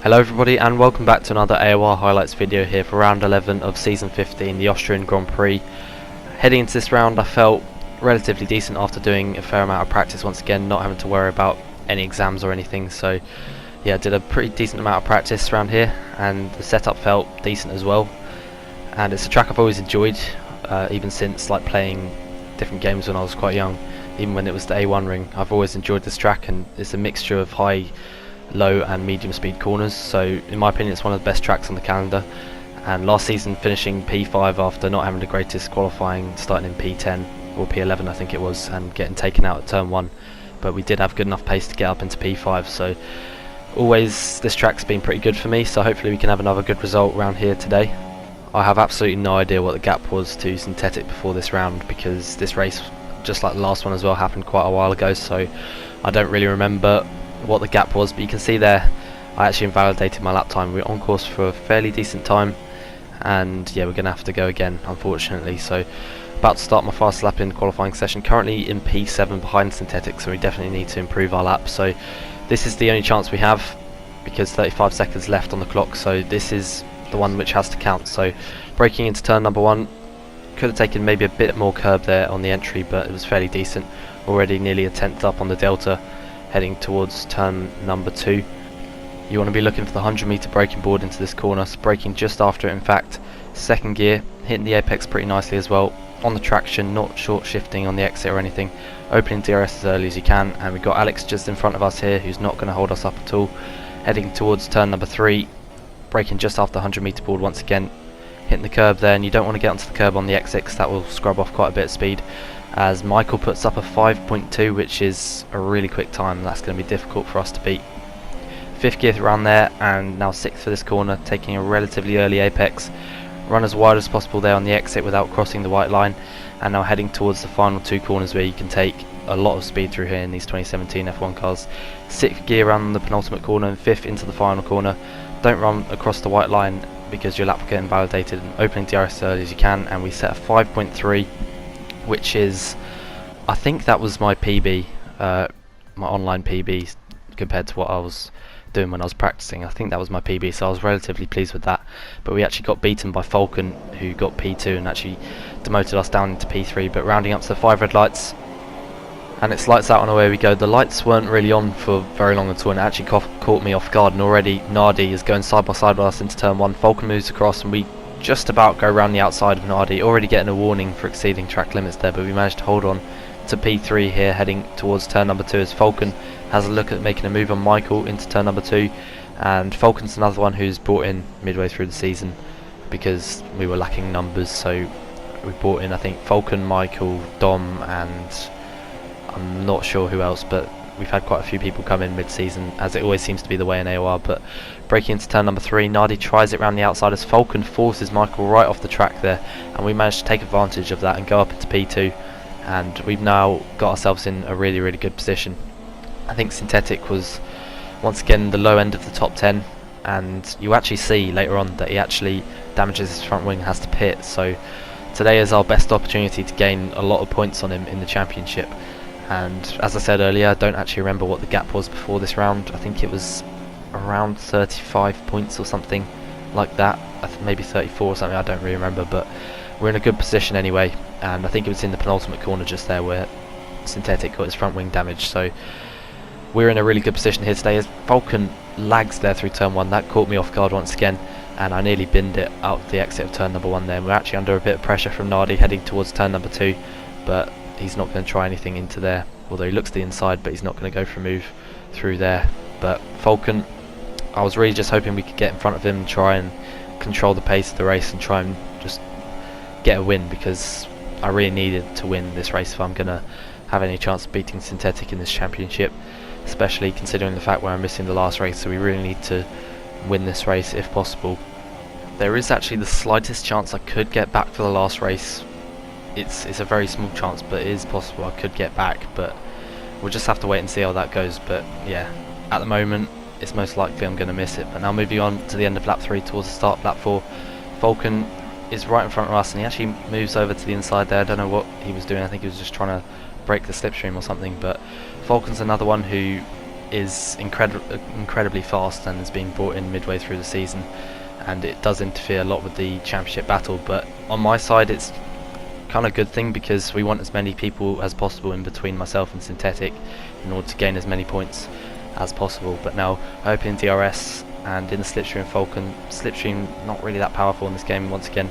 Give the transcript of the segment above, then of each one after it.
Hello everybody and welcome back to another AOR highlights video here for round 11 of season 15, the Austrian Grand Prix. Heading into this round I felt relatively decent after doing a fair amount of practice once again, not having to worry about any exams or anything, so yeah, I did a pretty decent amount of practice around here and the setup felt decent as well. And it's a track I've always enjoyed, even since like playing different games when I was quite young. Even when it was the A1 ring, I've always enjoyed this track, and it's a mixture of high, low and medium speed corners, so in my opinion it's one of the best tracks on the calendar. And last season finishing P5 after not having the greatest qualifying, starting in P10 or P11 I think it was, and getting taken out at turn 1, but we did have good enough pace to get up into P5, so always this track's been pretty good for me, so hopefully we can have another good result around here today. I have absolutely no idea what the gap was to synthetic before this round, because this race, just like the last one as well, happened quite a while ago, so I don't really remember what the gap was, but you can see there I actually invalidated my lap time. We're on course for a fairly decent time, and yeah, we're gonna have to go again unfortunately. So about to start my fast lap in the qualifying session, currently in P7 behind synthetic, so we definitely need to improve our lap. So this is the only chance we have, because 35 seconds left on the clock, so this is the one which has to count. So braking into turn number 1, could have taken maybe a bit more curb there on the entry, but it was fairly decent. Already nearly a tenth up on the delta, heading towards turn number 2. You want to be looking for the 100-meter braking board into this corner, so braking just after it in fact. Second gear, hitting the apex pretty nicely as well, on the traction, not short shifting on the exit or anything, opening DRS as early as you can, and we've got Alex just in front of us here who's not going to hold us up at all. Heading towards turn number 3, braking just after the 100-meter board once again, hitting the curb there, and you don't want to get onto the curb on the exit because that will scrub off quite a bit of speed, as Michael puts up a 5.2, which is a really quick time. That's going to be difficult for us to beat. Fifth gear around there, and now sixth for this corner, taking a relatively early apex, run as wide as possible there on the exit without crossing the white line, and now heading towards the final 2 corners where you can take a lot of speed through here in these 2017 F1 cars. Sixth gear around the penultimate corner, and fifth into the final corner. Don't run across the white line because your lap will get invalidated, and opening DRS as early as you can, and we set a 5.3, which is, I think that was my PB, my online PB compared to what I was doing when I was practicing. I think that was my PB, so I was relatively pleased with that. But we actually got beaten by Falcon, who got P2 and actually demoted us down into P3. But rounding up to the 5 red lights, and it's lights out and away we go. The lights weren't really on for very long at all, and it actually caught me off guard, and already Nardi is going side by side with us into turn 1. Falcon moves across and we just about go around the outside of Nardi, already getting a warning for exceeding track limits there, but we managed to hold on to P3 here, heading towards turn number 2 as Falcon has a look at making a move on Michael into turn number 2, and Falcon's another one who's brought in midway through the season because we were lacking numbers, so we brought in I think Falcon, Michael, Dom, and I'm not sure who else, but we've had quite a few people come in mid-season, as it always seems to be the way in AOR. But breaking into turn number 3, Nardi tries it around the outside as Falcon forces Michael right off the track there, and we managed to take advantage of that and go up into P2, and we've now got ourselves in a really good position. I think synthetic was once again the low end of the top 10, and you actually see later on that he actually damages his front wing and has to pit, so today is our best opportunity to gain a lot of points on him in the championship. And as I said earlier, I don't actually remember what the gap was before this round. I think it was around 35 points or something like that, maybe 34 or something, I don't really remember, but we're in a good position anyway, and I think it was in the penultimate corner just there where synthetic got his front wing damaged, so we're in a really good position here today as Falcon lags there through turn 1. That caught me off guard once again, and I nearly binned it out the exit of turn number 1 there, and we're actually under a bit of pressure from Nardi heading towards turn number 2, but he's not going to try anything into there, although he looks to the inside, but he's not going to go for a move through there. But Falcon, I was really just hoping we could get in front of him and try and control the pace of the race and try and just get a win, because I really needed to win this race if I'm going to have any chance of beating synthetic in this championship, especially considering the fact where I'm missing the last race, so we really need to win this race if possible. There is actually the slightest chance I could get back for the last race. It's a very small chance, but it is possible I could get back, but we'll just have to wait and see how that goes. But yeah, at the moment it's most likely I'm going to miss it. But now moving on to the end of lap 3 towards the start of lap 4, Falcon is right in front of us and he actually moves over to the inside there. I don't know what he was doing, I think he was just trying to break the slipstream or something, but Falcon's another one who is incredibly fast and is being brought in midway through the season, and it does interfere a lot with the championship battle. But on my side, it's kind of a good thing because we want as many people as possible in between myself and Synthetic in order to gain as many points as possible. But now opening DRS and in the slipstream Falcon. Slipstream not really that powerful in this game once again,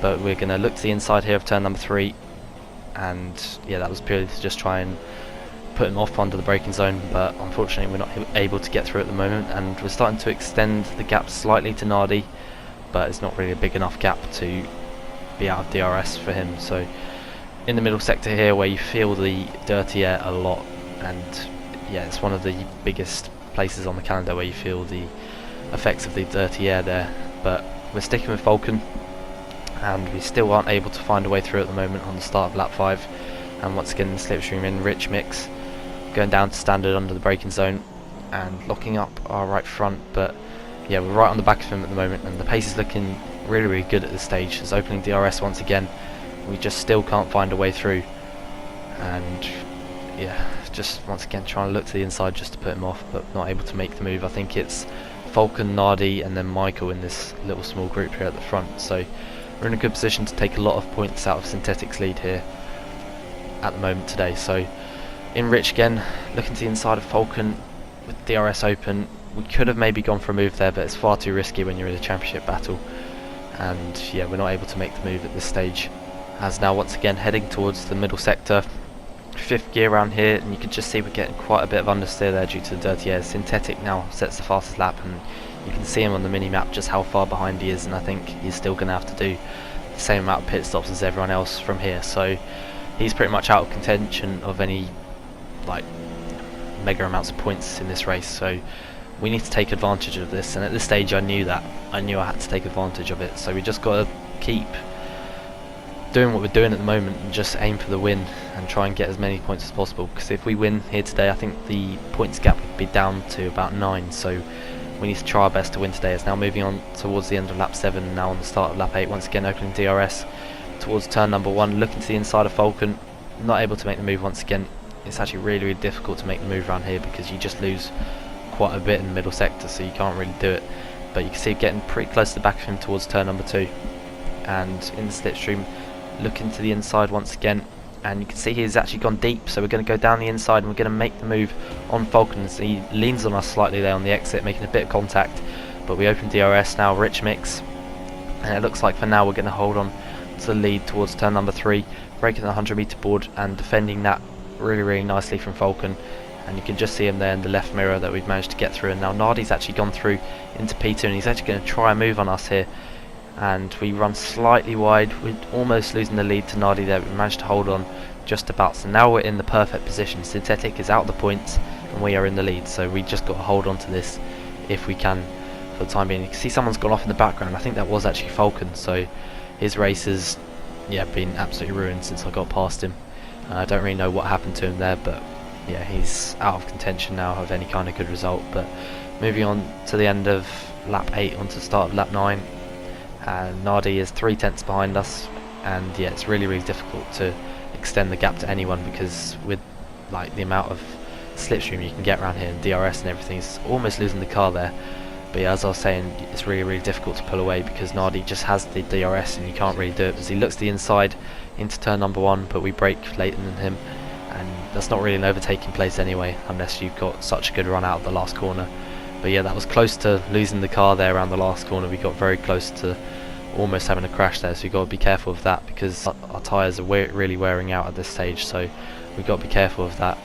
but we're going to look to the inside here of turn number 3, and yeah, that was purely to just try and put him off under the braking zone, but unfortunately we're not able to get through at the moment, and we're starting to extend the gap slightly to Nardi, but it's not really a big enough gap to be out of DRS for him. So in the middle sector here, where you feel the dirty air a lot, and yeah, it's one of the biggest places on the calendar where you feel the effects of the dirty air there. But we're sticking with Falcon, and we still aren't able to find a way through at the moment on the start of lap 5. And once again, the slipstream in rich mix, going down to standard under the braking zone and locking up our right front. But yeah, we're right on the back of him at the moment, and the pace is looking really good at this stage. It's opening DRS once again. We just still can't find a way through, and yeah, just once again trying to look to the inside just to put him off, but not able to make the move. I think it's Falcon, Nardi and then Michael in this little small group here at the front, so we're in a good position to take a lot of points out of Synthetic's lead here at the moment today. So in rich again, looking to the inside of Falcon with DRS open. We could have maybe gone for a move there, but it's far too risky when you're in a championship battle, and yeah, we're not able to make the move at this stage. As now once again heading towards the middle sector, 5th gear around here, and you can just see we're getting quite a bit of understeer there due to the dirty air. Synthetic now sets the fastest lap, and you can see him on the mini map just how far behind he is, and I think he's still going to have to do the same amount of pit stops as everyone else from here, so he's pretty much out of contention of any like mega amounts of points in this race. So we need to take advantage of this, and at this stage I knew I had to take advantage of it. So we just got to keep doing what we're doing at the moment and just aim for the win and try and get as many points as possible, because if we win here today, I think the points gap would be down to about 9, so we need to try our best to win today. It's now moving on towards the end of lap 7, now on the start of lap 8, once again opening DRS towards turn number 1, looking to the inside of Falcon, not able to make the move once again. It's actually really difficult to make the move around here because you just lose quite a bit in the middle sector, so you can't really do it. But you can see getting pretty close to the back of him towards turn number 2, and in the slipstream looking to the inside once again, and you can see he's actually gone deep, so we're going to go down the inside and we're going to make the move on Falcon. So he leans on us slightly there on the exit, making a bit of contact, but we open DRS now, rich mix, and it looks like for now we're going to hold on to the lead towards turn number 3, breaking the 100 meter board and defending that really nicely from Falcon. And you can just see him there in the left mirror that we've managed to get through, and now Nardi's actually gone through into P2, and he's actually going to try a move on us here, and we run slightly wide. We're almost losing the lead to Nardi there, but we managed to hold on just about. So now we're in the perfect position. Synthetic is out the points and we are in the lead, so we just got to hold on to this if we can for the time being. You can see someone's gone off in the background. I think that was actually Falcon, so his race has been absolutely ruined since I got past him. I don't really know what happened to him there, but yeah, he's out of contention now of any kind of good result. But moving on to the end of lap 8 onto the start of lap 9, and Nardi is 3/10 behind us, and yeah, it's really difficult to extend the gap to anyone, because with like the amount of slipstream you can get around here and DRS and everything, it's almost losing the car there. But yeah, as I was saying, it's really difficult to pull away because Nardi just has the DRS and you can't really do it, because he looks to the inside into turn number 1, but we brake later than him, and that's not really an overtaking place anyway unless you've got such a good run out of the last corner. But yeah, that was close to losing the car there around the last corner. We got very close to almost having a crash there, so you've got to be careful of that, because our tyres are really wearing out at this stage, so we've got to be careful of that.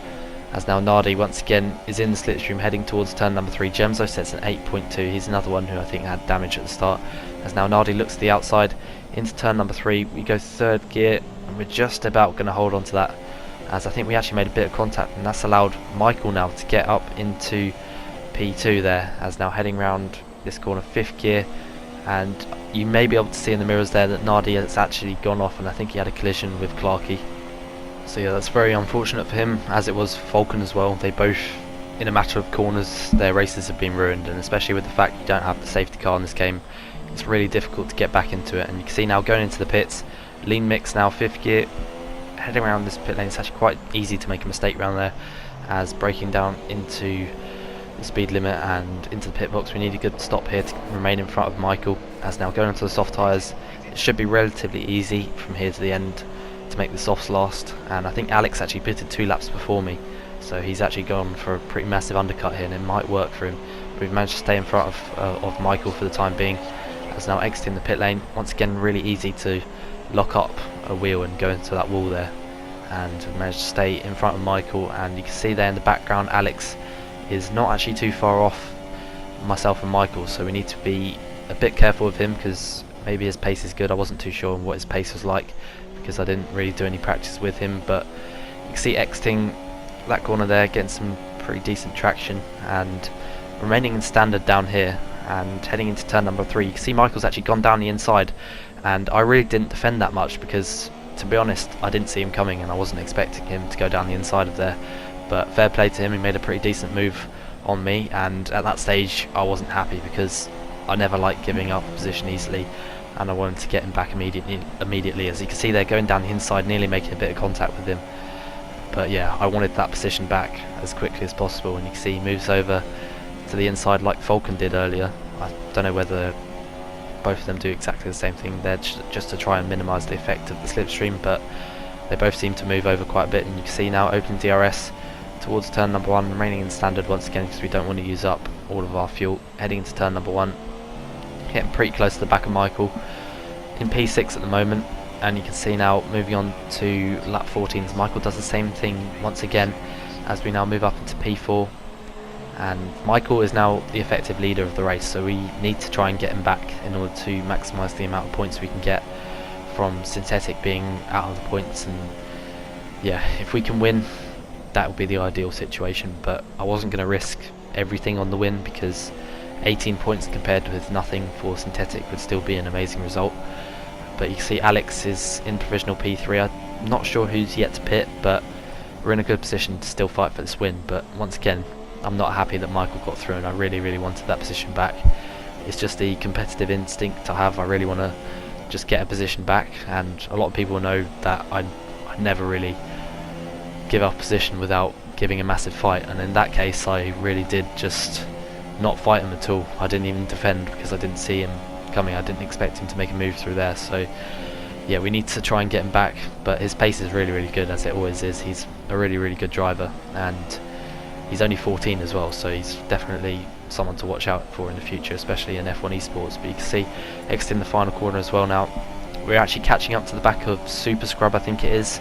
As now Nardi once again is in the slipstream heading towards turn number 3. Gemzo sets an 8.2, he's another one who I think had damage at the start. As now Nardi looks to the outside into turn number 3, we go 3rd gear, and we're just about going to hold on to that, as I think we actually made a bit of contact, and that's allowed Michael now to get up into P2 there, as now heading round this corner 5th gear, and you may be able to see in the mirrors there that Nardi has actually gone off, and I think he had a collision with Clarkey. So yeah, that's very unfortunate for him, as it was Falcon as well. They both, in a matter of corners, their races have been ruined, and especially with the fact you don't have the safety car in this game, it's really difficult to get back into it. And you can see now going into the pits, lean mix now 5th gear, heading around this pit lane. It's actually quite easy to make a mistake around there, as breaking down into the speed limit and into the pit box. We need a good stop here to remain in front of Michael. As now going onto the soft tyres, it should be relatively easy from here to the end to make the softs last, and I think Alex actually pitted 2 laps before me, so he's actually gone for a pretty massive undercut here and it might work for him, but we've managed to stay in front of Michael for the time being. As now exiting the pit lane, once again really easy to lock up a wheel and go into that wall there, and we've managed to stay in front of Michael, and you can see there in the background Alex is not actually too far off myself and Michael, so we need to be a bit careful with him because maybe his pace is good. I wasn't too sure on what his pace was like because I didn't really do any practice with him, but you can see exiting that corner there, getting some pretty decent traction and remaining in standard down here and heading into turn number 3. You can see Michael's actually gone down the inside, and I really didn't defend that much because, to be honest, I didn't see him coming and I wasn't expecting him to go down the inside of there, but fair play to him, he made a pretty decent move on me, and at that stage I wasn't happy because I never like giving up position easily, and I wanted to get him back immediately. As you can see there, going down the inside, nearly making a bit of contact with him, but yeah, I wanted that position back as quickly as possible, and you can see he moves over to the inside like Falcon did earlier. I don't know whether both of them do exactly the same thing there, just to try and minimise the effect of the slipstream, but they both seem to move over quite a bit, and you can see now opening DRS towards turn number 1, remaining in standard once again because we don't want to use up all of our fuel, heading into turn number 1, getting pretty close to the back of Michael in P6 at the moment, and you can see now moving on to lap 14 as Michael does the same thing once again as we now move up into P4, and Michael is now the effective leader of the race, so we need to try and get him back in order to maximise the amount of points we can get from synthetic being out of the points, and yeah, if we can win that would be the ideal situation, but I wasn't going to risk everything on the win because 18 points compared with nothing for synthetic would still be an amazing result. But you can see Alex is in provisional P3. I'm not sure who's yet to pit, but we're in a good position to still fight for this win. But once again, I'm not happy that Michael got through, and I really wanted that position back. It's just the competitive instinct I have. I really want to just get a position back, and a lot of people know that I never really give up position without giving a massive fight, and in that case I really did just not fight him at all. I didn't even defend because I didn't see him coming. I didn't expect him to make a move through there, so yeah, we need to try and get him back, but his pace is really good, as it always is. He's a really good driver, and he's only 14 as well, so he's definitely someone to watch out for in the future, especially in F1 esports. But you can see exiting the final corner as well now, we're actually catching up to the back of Super Scrub, I think it is,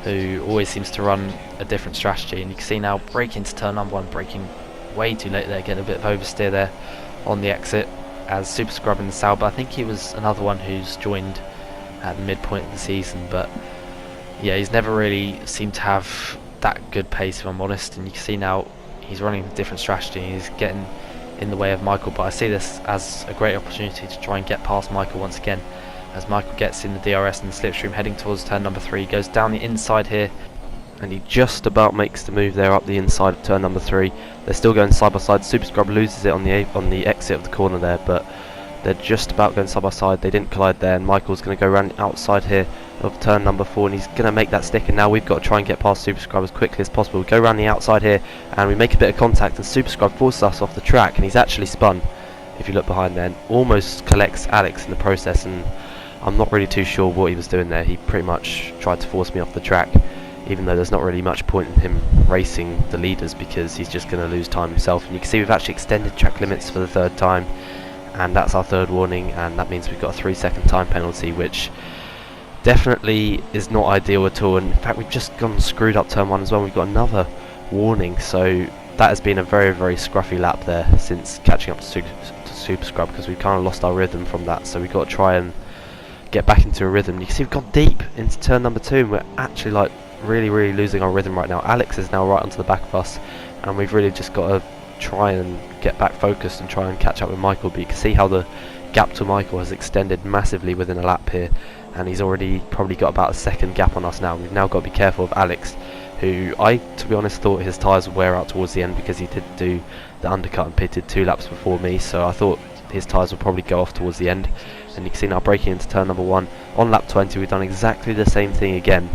who always seems to run a different strategy, and you can see now braking to turn number 1, braking way too late there, getting a bit of oversteer there on the exit as Super Scrub in the Sauber. I think he was another one who's joined at the midpoint of the season, but yeah, he's never really seemed to have that good pace, if I'm honest, and you can see now he's running a different strategy, he's getting in the way of Michael, but I see this as a great opportunity to try and get past Michael once again, as Michael gets in the DRS and the slipstream heading towards turn number 3, goes down the inside here, and he just about makes the move there up the inside of turn number 3. They're still going side by side. Super Scrub loses it on the exit of the corner there, but they're just about going side by side. They didn't collide there, and Michael's going to go around the outside here of turn number 4, and he's going to make that stick, and now we've got to try and get past Super Scrub as quickly as possible. We go around the outside here, and we make a bit of contact, and Super Scrub forces us off the track, and he's actually spun, if you look behind there, and almost collects Alex in the process, and I'm not really too sure what he was doing there. He pretty much tried to force me off the track, even though there's not really much point in him racing the leaders because he's just going to lose time himself. And you can see we've actually extended track limits for the 3rd time, and that's our 3rd warning, and that means we've got a 3-second time penalty, which definitely is not ideal at all. And in fact, we've just gone screwed up turn 1 as well. We've got another warning, so that has been a very scruffy lap there since catching up to Super Scrub, because we've kind of lost our rhythm from that, so we've got to try and get back into a rhythm. You can see we've gone deep into turn number 2, and we're actually like really losing our rhythm right now. Alex is now right onto the back of us, and we've really just got to try and get back focused and try and catch up with Michael. But you can see how the gap to Michael has extended massively within a lap here, and he's already probably got about a 2nd gap on us now. We've now got to be careful of Alex, who I, to be honest, thought his tyres would wear out towards the end because he did do the undercut and pitted 2 laps before me, so I thought his tyres would probably go off towards the end. And you can see now braking into turn number 1 on lap 20, we've done exactly the same thing again,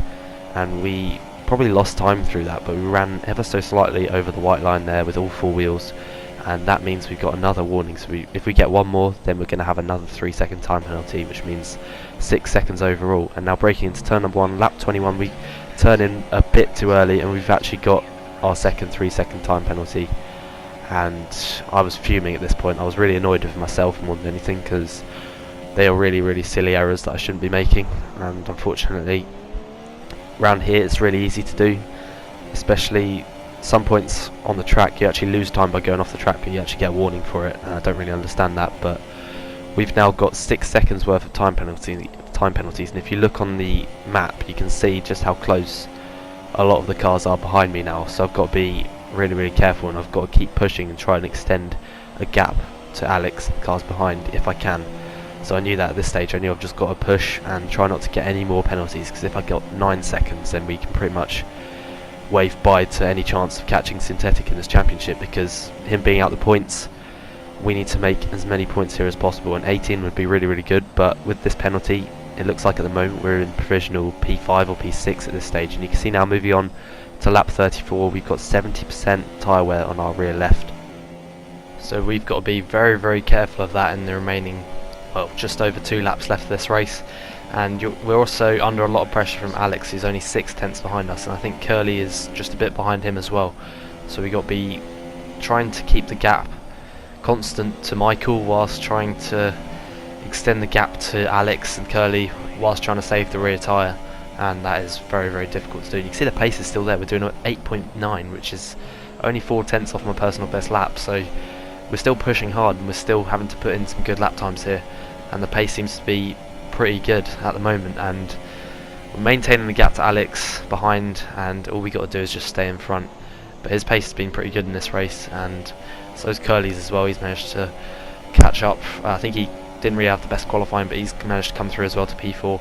and we probably lost time through that, but we ran ever so slightly over the white line there with all 4 wheels, and that means we've got another warning. So if we get one more, then we're going to have another 3-second time penalty, which means 6 seconds overall. And now breaking into turn number 1, lap 21, we turn in a bit too early, and we've actually got our second 3-second time penalty. And I was fuming at this point. I was really annoyed with myself more than anything, because they are really silly errors that I shouldn't be making. And unfortunately, around here it's really easy to do, especially some points on the track you actually lose time by going off the track, but you actually get a warning for it, and I don't really understand that. But we've now got 6 seconds worth of time penalties, and if you look on the map you can see just how close a lot of the cars are behind me now. So I've got to be really careful, and I've got to keep pushing and try and extend a gap to Alex and cars behind if I can. So I knew that at this stage. I knew I've just got to push and try not to get any more penalties, because if I got 9 seconds then we can pretty much wave bye to any chance of catching Synthetic in this championship, because him being out the points, we need to make as many points here as possible, and 18 would be really good. But with this penalty, it looks like at the moment we're in provisional P5 or P6 at this stage, and you can see now moving on to lap 34 we've got 70% tyre wear on our rear left, so we've got to be very careful of that in the remaining, well, just over 2 laps left of this race. And we're also under a lot of pressure from Alex, who's only 6 tenths behind us, and I think Curly is just a bit behind him as well. So we got to be trying to keep the gap constant to Michael, whilst trying to extend the gap to Alex and Curly, whilst trying to save the rear tyre, and that is very difficult to do. You can see the pace is still there. We're doing 8.9, which is only 4 tenths off my personal best lap, so we're still pushing hard, and we're still having to put in some good lap times here, and the pace seems to be pretty good at the moment, and we're maintaining the gap to Alex behind, and all we got to do is just stay in front. But his pace has been pretty good in this race, and so is Curly's as well. He's managed to catch up. I think he didn't really have the best qualifying, but he's managed to come through as well to P4,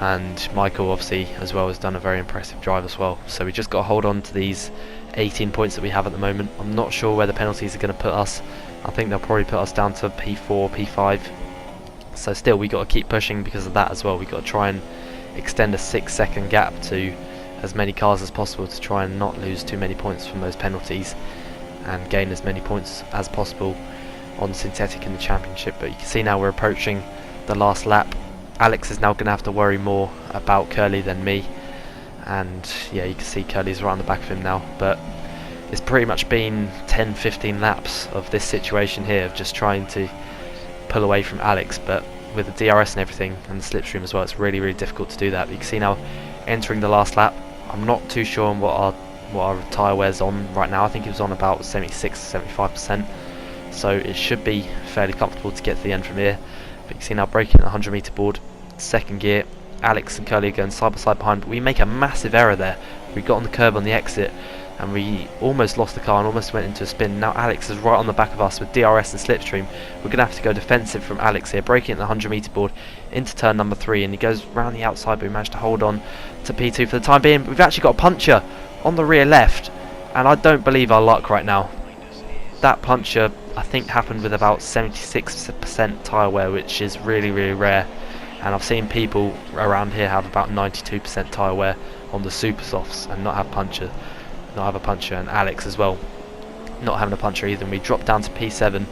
and Michael obviously as well has done a very impressive drive as well. So we just got to hold on to these 18 points that we have at the moment. I'm not sure where the penalties are going to put us. I think they'll probably put us down to P4, P5. So still we got to keep pushing because of that as well. We got to try and extend a 6-second gap to as many cars as possible to try and not lose too many points from those penalties, and gain as many points as possible on Synthetic in the championship. But you can see now we're approaching the last lap. Alex is now going to have to worry more about Curly than me, and yeah, you can see Curly's right on the back of him now. But it's pretty much been 10-15 laps of this situation here, of just trying to pull away from Alex, but with the DRS and everything and the slipstream as well, it's really difficult to do that. But you can see now entering the last lap, I'm not too sure on what our tyre wear's on right now. I think it was on about 76-75%, so it should be fairly comfortable to get to the end from here. But you can see now braking at the 100 metre board, second gear, Alex and Curly are going side by side behind, but we make a massive error there. We got on the curb on the exit and we almost lost the car and almost went into a spin. Now Alex is right on the back of us with DRS and slipstream. We're going to have to go defensive from Alex here, braking at the 100 metre board into turn number 3, and he goes round the outside, but we managed to hold on to P2 for the time being. We've actually got a puncher on the rear left, and I don't believe our luck right now. That puncher I think happened with about 76% tyre wear, which is really rare, and I've seen people around here have about 92% tyre wear on the super softs and not have a puncher, and Alex as well not having a puncher either. And we dropped down to P7,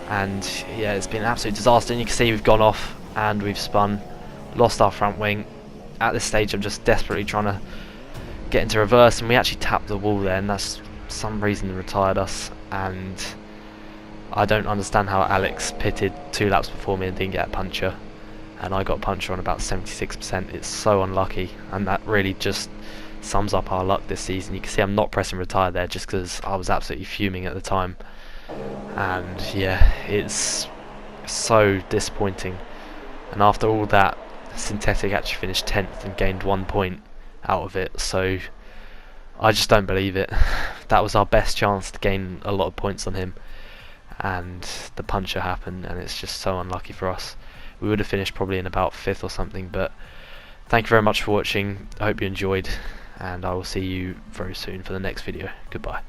and yeah, it's been an absolute disaster. And you can see we've gone off and we've spun, lost our front wing. At this stage I'm just desperately trying to get into reverse, and we actually tapped the wall there, and that's for some reason retired us. And I don't understand how Alex pitted 2 laps before me and didn't get a puncher, and I got a puncher on about 76%. It's so unlucky, and that really just sums up our luck this season. You can see I'm not pressing retire there just because I was absolutely fuming at the time, and yeah, it's so disappointing. And after all that, Synthetic actually finished 10th and gained 1 point out of it, so I just don't believe it. That was our best chance to gain a lot of points on him, and the puncher happened, and it's just so unlucky for us. We would have finished probably in about 5th or something. But thank you very much for watching. I hope you enjoyed, and I will see you very soon for the next video. Goodbye.